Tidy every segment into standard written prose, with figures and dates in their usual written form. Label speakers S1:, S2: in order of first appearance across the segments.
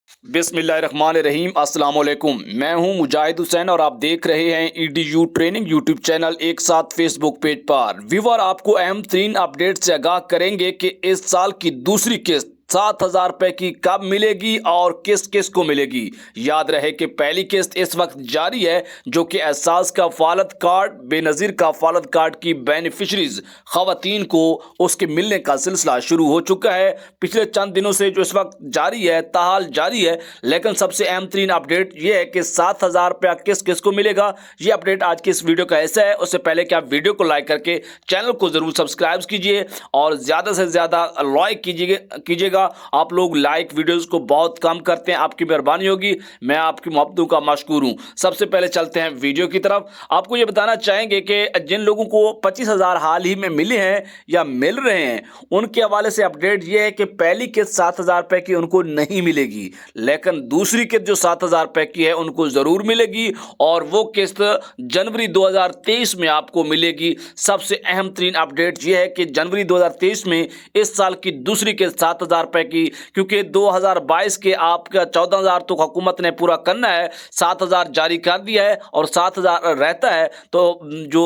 S1: बिस्मिल्लाहिर्रहमानिर्रहीम। अस्सलाम वालेकुम। मैं हूं मुजाहिद हुसैन और आप देख रहे हैं EDU ट्रेनिंग यूट्यूब चैनल एक साथ फेसबुक पेज पर। व्यूअर, आपको अहम तरीन अपडेट से आगाह करेंगे कि इस साल की दूसरी किस्त 7,000 रुपए की कब मिलेगी और किस किस को मिलेगी। याद रहे कि पहली किस्त इस वक्त जारी है, जो कि एहसास कफालत कार्ड, बेनज़ीर कफालत कार्ड की बेनिफिशरीज खवातीन को उसके मिलने का सिलसिला शुरू हो चुका है। पिछले चंद दिनों से जो इस वक्त जारी है, ताहाल जारी है, लेकिन सबसे अहम तरीन अपडेट ये है कि 7,000 रुपया किस किस को मिलेगा। ये अपडेट आज की इस वीडियो का ऐसा है। उससे पहले कि आप वीडियो को लाइक करके चैनल को ज़रूर सब्सक्राइब कीजिए और ज़्यादा से ज़्यादा लाइक कीजिएगा। आप लोग लाइक वीडियोस को बहुत कम करते हैं, आपकी मेहरबानी होगी, मैं आपकी मोहब्बतों का मशकूर हूं। सबसे पहले चलते हैं वीडियो की तरफ। आपको ये बताना चाहेंगे कि जिन लोगों को 25,000 हाल ही में मिले हैं या मिल रहे हैं, उनके हवाले से अपडेट ये है कि पहली किस्त 7,000 रुपए की उनको नहीं मिलेगी, लेकिन दूसरी किस्त जो 7,000 रुपए की है उनको ज़रूर मिलेगी और वो किस्त जनवरी 2023 में आपको मिलेगी। सबसे अहम तरीन अपडेट ये है कि जनवरी 2023 में इस साल की दूसरी किस्त 7,000 रुपए की, क्योंकि 2022 के आपका 14,000 तो हुकूमत ने पूरा करना है, 7,000 जारी कर दिया है और 7,000 रहता है, तो जो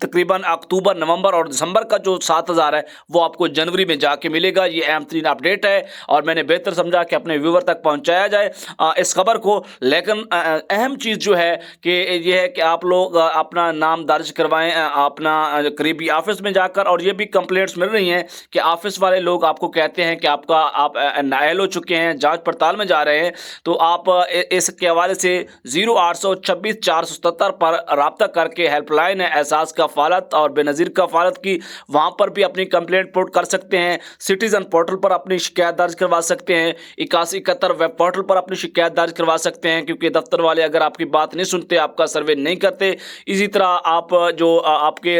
S1: तकरीबन अक्टूबर, नवंबर और दिसंबर का जो 7,000 है वो आपको जनवरी में जाके मिलेगा। ये अहम तरीन अपडेट है और मैंने बेहतर समझा कि अपने व्यूवर तक पहुंचाया जाए इस खबर को। लेकिन अहम चीज़ जो है कि ये है कि आप लोग अपना नाम दर्ज करवाएं अपना करीबी ऑफिस में जाकर। और ये भी कंप्लेंट्स मिल रही हैं कि ऑफिस वाले लोग आपको कहते हैं कि आप नायल हो चुके हैं, जांच पड़ताल में जा रहे हैं, तो आप इसके हवाले से 0826 477 पर रब्ता करके हेल्पलाइन है एहसास कफालत और बेनज़ीर कफालत की, वहाँ पर भी अपनी कंप्लेंट रिपोर्ट कर सकते हैं। सिटीजन पोर्टल पर अपनी शिकायत दर्ज करवा सकते हैं। 8171 वेब पोर्टल पर अपनी शिकायत दर्ज करवा सकते हैं, क्योंकि दफ्तर वाले अगर आपकी बात नहीं सुनते, आपका सर्वे नहीं करते। इसी तरह आप जो आपके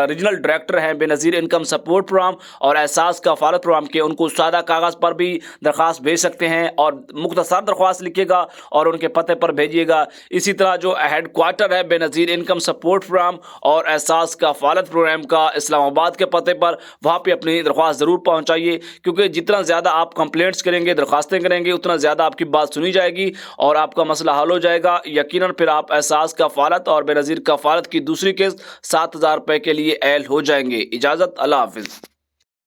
S1: रीजनल डायरेक्टर हैं बेनज़ीर इनकम सपोर्ट प्रोग्राम और एहसास कफालत प्रोग्राम के, उनको सादा कागज़ पर भी दरख्वास्त भेज सकते हैं और मुख्तसर दरख्वास्त लिखिएगा और उनके पते पर भेजिएगा। इसी तरह जो हेड क्वार्टर है बेनज़ीर इनकम सपोर्ट प्रोग्राम और एहसास कफालत प्रोग्राम का इस्लामाबाद के पते पर, वहाँ पे अपनी दरख्वास्त ज़रूर पहुँचाइए, क्योंकि जितना ज़्यादा आप कंप्लेंट्स करेंगे, दरख्वास्तें करेंगे, उतना ज़्यादा आपकी बात सुनी जाएगी और आपका मसला हल हो जाएगा। यकीनन फिर आप एहसास कफालत और बेनज़ीर कफालत की दूसरी किस्त 7,000 रुपये के लिए अहल हो जाएंगे। इजाज़त, अल्लाह हाफिज़।